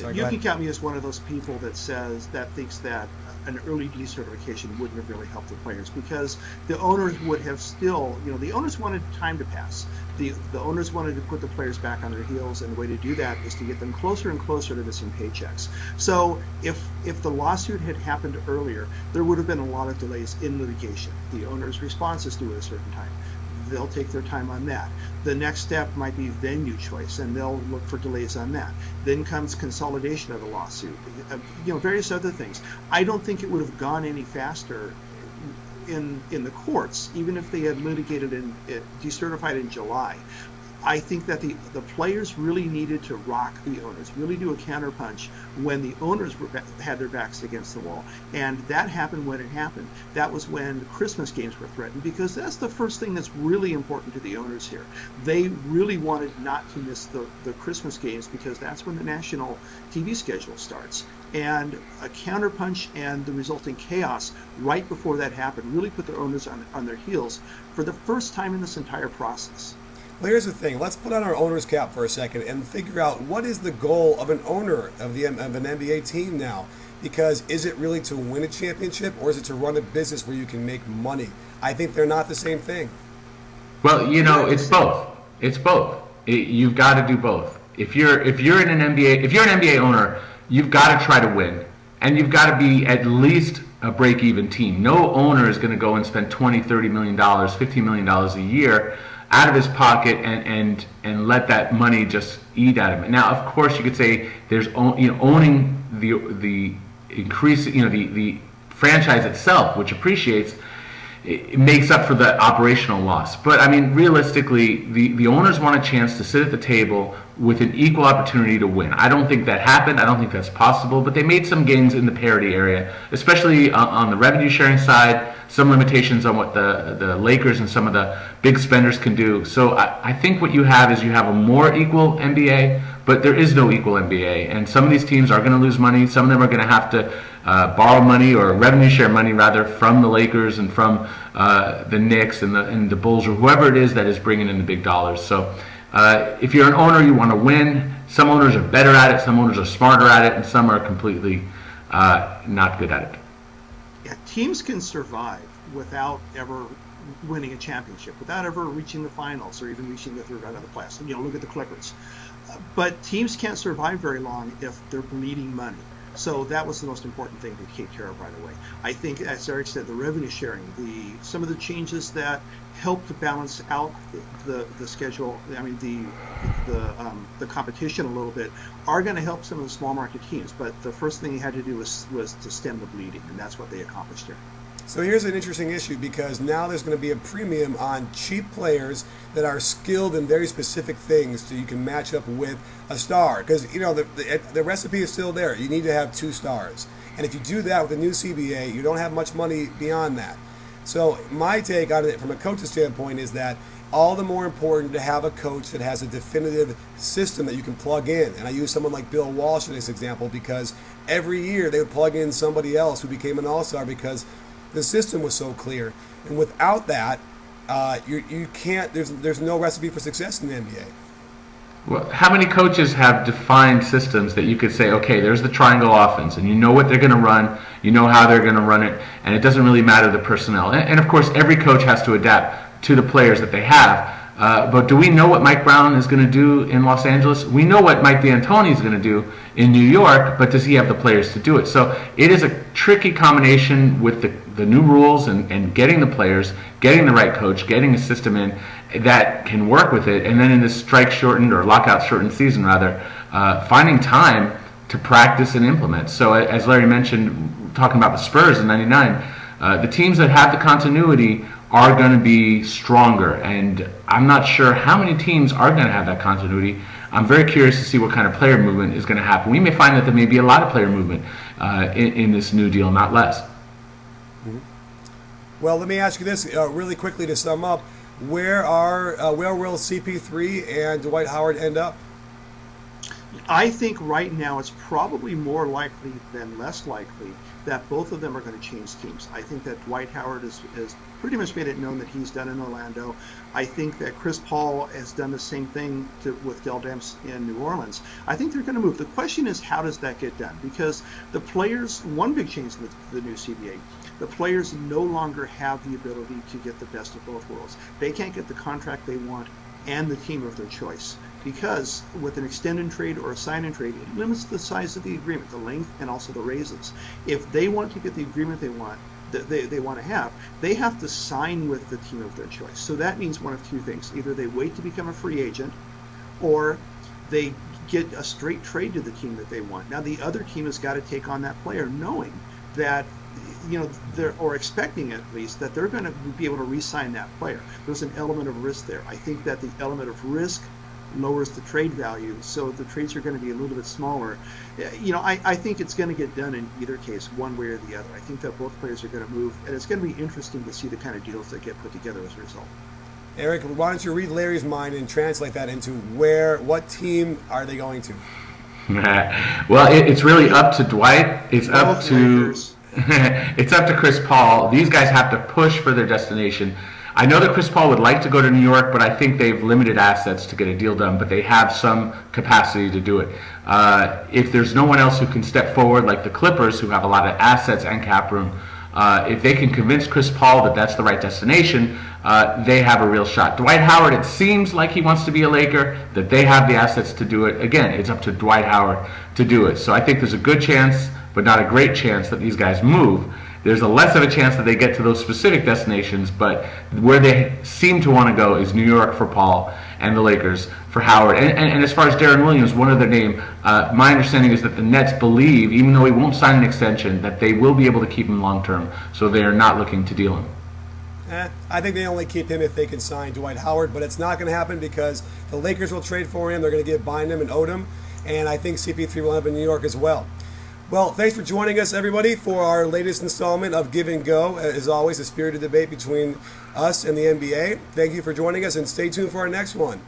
Sorry, you can count me as one of those people that thinks that an early decertification wouldn't have really helped the players, because the owners would have still, the owners wanted time to pass. The owners wanted to put the players back on their heels, and the way to do that is to get them closer and closer to missing paychecks. So if the lawsuit had happened earlier, there would have been a lot of delays in litigation. The owners' responses to it at a certain time. They'll take their time on that. The next step might be venue choice, and they'll look for delays on that. Then comes consolidation of the lawsuit, various other things. I don't think it would have gone any faster in the courts, even if they had litigated and decertified in July. I think that the players really needed to rock the owners, really do a counterpunch when the owners had their backs against the wall. And that happened when it happened. That was when Christmas games were threatened, because that's the first thing that's really important to the owners here. They really wanted not to miss the Christmas games, because that's when the national TV schedule starts. And a counterpunch and the resulting chaos right before that happened really put their owners on their heels for the first time in this entire process. Well, here's the thing. Let's put on our owner's cap for a second and figure out what is the goal of an owner of an NBA team now. Because is it really to win a championship, or is it to run a business where you can make money? I think they're not the same thing. Well, it's both. It's both. You've got to do both. If you're an NBA owner, you've got to try to win, and you've got to be at least a break-even team. No owner is going to go and spend $20, $30 million, $15 million a year out of his pocket and let that money just eat at him. Now, of course, you could say there's owning the increase, the franchise itself, which appreciates. It makes up for the operational loss. But I mean, realistically, the owners want a chance to sit at the table with an equal opportunity to win. I don't think that happened. I don't think that's possible. But they made some gains in the parity area, especially on the revenue sharing side, some limitations on what the Lakers and some of the big spenders can do. So I think what you have is you have a more equal NBA, but there is no equal NBA. And some of these teams are going to lose money. Some of them are going to have to borrow money, or revenue share money rather, from the Lakers and from the Knicks and the Bulls, or whoever it is that is bringing in the big dollars. So if you're an owner, you want to win. Some owners are better at it, some owners are smarter at it, and some are completely not good at it. Yeah, teams can survive without ever winning a championship, without ever reaching the finals or even reaching the third round of the playoffs. Look at the Clippers. But teams can't survive very long if they're bleeding money. So that was the most important thing to take care of right away. I think, as Eric said, the revenue sharing, some of the changes that helped to balance out the schedule, the competition a little bit, are going to help some of the small market teams. But the first thing you had to do was to stem the bleeding, and that's what they accomplished here. So here's an interesting issue, because now there's going to be a premium on cheap players that are skilled in very specific things, so you can match up with a star. Because the recipe is still there. You need to have 2 stars, and if you do that with the new CBA, you don't have much money beyond that. So my take on it from a coach's standpoint is that all the more important to have a coach that has a definitive system that you can plug in. And I use someone like Bill Walsh in this example, because every year they would plug in somebody else who became an all-star because the system was so clear. And without that, you can't. There's no recipe for success in the NBA. Well, how many coaches have defined systems that you could say, okay, there's the triangle offense, and you know what they're going to run, you know how they're going to run it, and it doesn't really matter the personnel. And of course, every coach has to adapt to the players that they have. But do we know what Mike Brown is going to do in Los Angeles? We know what Mike D'Antoni is going to do in New York, but does he have the players to do it? So it is a tricky combination with the new rules and getting the players, getting the right coach, getting a system in that can work with it, and then in this strike-shortened or lockout-shortened season, rather, finding time to practice and implement. So as Larry mentioned, talking about the Spurs in '99, the teams that have the continuity are going to be stronger, and I'm not sure how many teams are going to have that continuity. I'm very curious to see what kind of player movement is going to happen. We may find that there may be a lot of player movement in this new deal, not less. Mm-hmm. Well, let me ask you this really quickly to sum up. Where will CP3 and Dwight Howard end up? I think right now it's probably more likely than less likely that both of them are going to change teams. I think that Dwight Howard has pretty much made it known that he's done in Orlando. I think that Chris Paul has done the same thing with Dell Demps in New Orleans. I think they're going to move. The question is, how does that get done? Because the players, one big change in the new CBA, the players no longer have the ability to get the best of both worlds. They can't get the contract they want and the team of their choice, because with an extend and trade or a sign and trade, it limits the size of the agreement, the length, and also the raises. If they want to get the agreement they want, they want to have, they have to sign with the team of their choice. So that means one of two things: either they wait to become a free agent, or they get a straight trade to the team that they want. Now the other team has got to take on that player, knowing that, you know, they're, or expecting at least, that they're going to be able to re-sign that player. There's an element of risk there. I think that the element of risk lowers the trade value, so the trades are going to be a little bit smaller. You know, I think it's going to get done in either case, one way or the other. I think that both players are going to move, and it's going to be interesting to see the kind of deals that get put together as a result. Eric, why don't you read Larry's mind and translate that into what team are they going to? Well, it's really up to Dwight. It's up to it's up to Chris Paul. These guys have to push for their destination. I know that Chris Paul would like to go to New York, but I think they've limited assets to get a deal done, but they have some capacity to do it. If there's no one else who can step forward, like the Clippers, who have a lot of assets and cap room, if they can convince Chris Paul that that's the right destination, they have a real shot. Dwight Howard, it seems like he wants to be a Laker, that they have the assets to do it. Again, it's up to Dwight Howard to do it. So I think there's a good chance, but not a great chance, that these guys move. There's a less of a chance that they get to those specific destinations, but where they seem to want to go is New York for Paul and the Lakers for Howard. And as far as Darren Williams, one other name, my understanding is that the Nets believe, even though he won't sign an extension, that they will be able to keep him long term, so they are not looking to deal him. I think they only keep him if they can sign Dwight Howard, but it's not going to happen because the Lakers will trade for him. They're going to give Bynum and Odom, and I think CP3 will end up in New York as well. Well, thanks for joining us, everybody, for our latest installment of Give and Go. As always, a spirited debate between us and the NBA. Thank you for joining us, and stay tuned for our next one.